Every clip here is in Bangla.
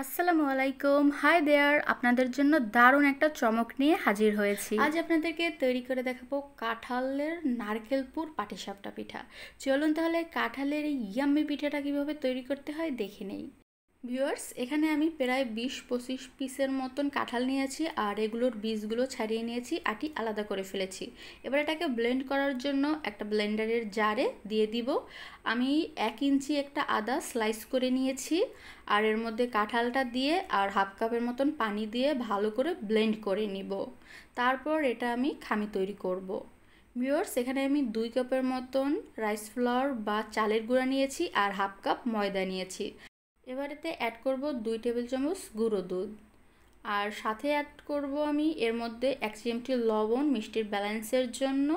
আসসালামু আলাইকুম, হাই দেয়ার। আপনাদের জন্য দারুণ একটা চমক নিয়ে হাজির হয়েছি। আজ আপনাদেরকে তৈরি করে দেখাবো কাঁঠালের নারকেল পুর পাটিসাপটা পিঠা। চলুন তাহলে কাঁঠালের এই ইয়াম্মি পিঠাটা কীভাবে তৈরি করতে হয় দেখে নেই। ভিউয়ার্স, এখানে আমি প্রায় 20-25 পিসের মতন কাঁঠাল নিয়েছি আর এগুলোর বীজগুলো ছাড়িয়ে নিয়েছি, আটি আলাদা করে ফেলেছি। এবার এটাকে ব্লেন্ড করার জন্য একটা ব্লেন্ডারের জারে দিয়ে দিব। আমি 1 ইঞ্চি একটা আদা স্লাইস করে নিয়েছি আর এর মধ্যে কাঁঠালটা দিয়ে আর হাফ কাপের মতন পানি দিয়ে ভালো করে ব্লেন্ড করে নিব। তারপর এটা আমি খামি তৈরি করব। ভিউয়ার্স, এখানে আমি 2 কাপের মতন রাইস ফ্লাওয়ার বা চালের গুঁড়া নিয়েছি আর হাফ কাপ ময়দা নিয়েছি। এবারেতে অ্যাড করব 2 টেবিল চামচ গুঁড়ো দুধ আর সাথে অ্যাড করব আমি এর মধ্যে 1 চিমটি লবণ মিষ্টির ব্যালেন্সের জন্য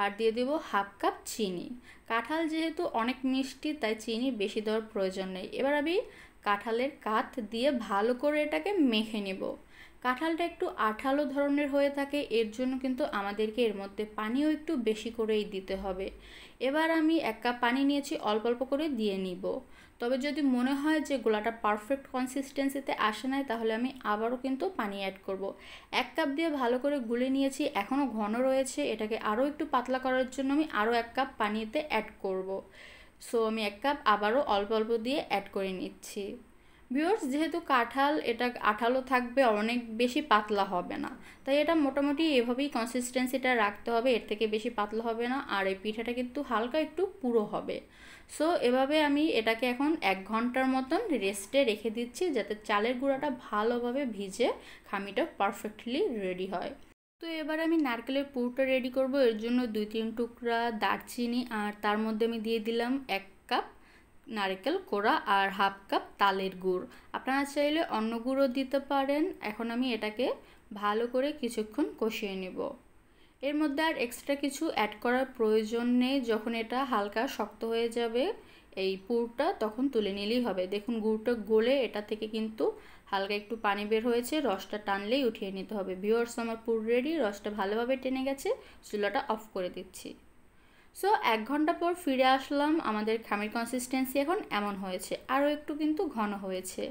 আর দিয়ে দেব হাফ কাপ চিনি। কাঁঠাল যেহেতু অনেক মিষ্টি তাই চিনি বেশি দেওয়ার প্রয়োজন নেই। এবার আমি কাঁঠালের কাঠ দিয়ে ভালো করে এটাকে মেখে নেব। কাঁঠালটা একটু আঠালো ধরনের হয়ে থাকে, এর জন্য কিন্তু আমাদেরকে এর মধ্যে পানিও একটু বেশি করেই দিতে হবে। এবার আমি 1 কাপ পানি নিয়েছি, অল্প অল্প করে দিয়ে নিব। তবে যদি মনে হয় যে গোলাটা পারফেক্ট কনসিস্টেন্সিতে আসে নাই তাহলে আমি আবারও কিন্তু পানি অ্যাড করব। 1 কাপ দিয়ে ভালো করে গুলে নিয়েছি, এখনও ঘন রয়েছে। এটাকে আরও একটু পাতলা করার জন্য আমি আরও 1 কাপ পানিতে অ্যাড করব। সো আমি 1 কাপ আবারও অল্প অল্প দিয়ে অ্যাড করে নিচ্ছি। ভিউয়ার্স, যেহেতু কাঁঠাল এটা আঠালো থাকবে, অনেক বেশি পাতলা হবে না, তাই এটা মোটামুটি এভাবেই কনসিস্টেন্সিটা রাখতে হবে, এর থেকে বেশি পাতলা হবে না। আর এই পিঠাটা কিন্তু হালকা একটু পুরো হবে। সো এভাবে আমি এটাকে এখন 1 ঘন্টার মতন রেস্টে রেখে দিচ্ছি যাতে চালের গুঁড়াটা ভালোভাবে ভিজে খামিটা পারফেক্টলি রেডি হয়। তো এবার আমি নারকেলের পুরটা রেডি করব। এর জন্য 2-3 টুকরা দারচিনি আর তার মধ্যে আমি দিয়ে দিলাম 1 কাপ নারকেল কোড়া আর হাফ কাপ তালের গুড়। আপনারা চাইলে অন্য গুঁড়ও দিতে পারেন। এখন আমি এটাকে ভালো করে কিছুক্ষণ কষিয়ে নেব। এর মধ্যে আর এক্সট্রা কিছু অ্যাড করার প্রয়োজন নেই। যখন এটা হালকা শক্ত হয়ে যাবে এই পুরটা, তখন তুলে নিলেই হবে। দেখুন গুড়টা গলে এটা থেকে কিন্তু হালকা একটু পানি বের হয়েছে, রসটা টানলেই উঠিয়ে নিতে হবে। ভিউয়ার্স, আমার পুর রেডি, রসটা ভালোভাবে টেনে গেছে। চুলাটা অফ করে দিচ্ছি। সো 1 ঘন্টা পর ফিরে আসলাম। আমাদের খামির কনসিস্টেন্সি এখন এমন হয়েছে, আরও একটু কিন্তু ঘন হয়েছে।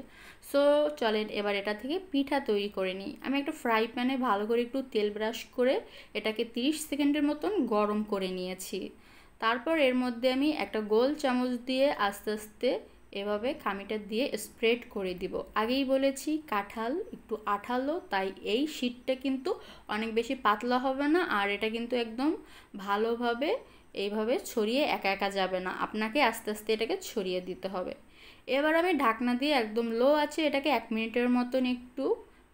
সো চলেন এবার এটা থেকে পিঠা তৈরি করে নিই। আমি একটা ফ্রাই প্যানে ভালো করে একটু তেল ব্রাশ করে এটাকে 30 সেকেন্ডের মতন গরম করে নিয়েছি। তারপর এর মধ্যে আমি একটা গোল চামচ দিয়ে আস্তে আস্তে এভাবে খামিটা দিয়ে স্প্রেড করে দিব। আগেই বলেছি কাঁঠাল একটু আঠালো, তাই এই শীটটা কিন্তু অনেক বেশি পাতলা হবে না আর এটা কিন্তু একদম ভালোভাবে এইভাবে ছড়িয়ে একা একা যাবে না, আপনাকে আস্তে আস্তে এটাকে ছড়িয়ে দিতে হবে। এবার আমি ঢাকনা দিয়ে একদম লো আছে এটাকে 1 মিনিটের মতন একটু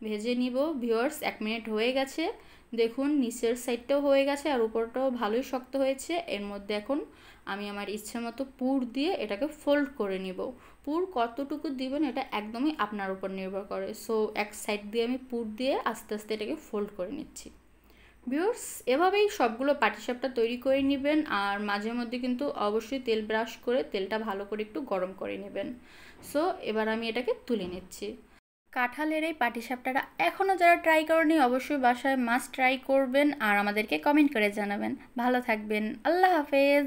ভেজে নিব। ভিউয়ার্স, 1 মিনিট হয়ে গেছে। দেখুন নিচের সাইডটাও হয়ে গেছে আর উপরটাও ভালোই শক্ত হয়েছে। এর মধ্যে এখন আমি আমার ইচ্ছে মতো পুর দিয়ে এটাকে ফোল্ড করে নিব। পুর কতটুকু দিবেন এটা একদমই আপনার উপর নির্ভর করে। সো এক সাইড দিয়ে আমি পুর দিয়ে আস্তে আস্তে এটাকে ফোল্ড করে নিচ্ছি। ভিউয়ার্স, এভাবেই সবগুলো পাটিসাপটা তৈরি করে নেবেন আর মাঝে মধ্যে কিন্তু অবশ্যই তেল ব্রাশ করে তেলটা ভালো করে একটু গরম করে নেবেন। সো এবার আমি এটাকে তুলে নিচ্ছি। কাঁঠালের এই পাটিসাপটাটা এখনও যারা ট্রাই করেনি অবশ্যই বাসায় মাস্ট ট্রাই করবেন আর আমাদেরকে কমেন্ট করে জানাবেন। ভালো থাকবেন, আল্লাহ হাফেজ।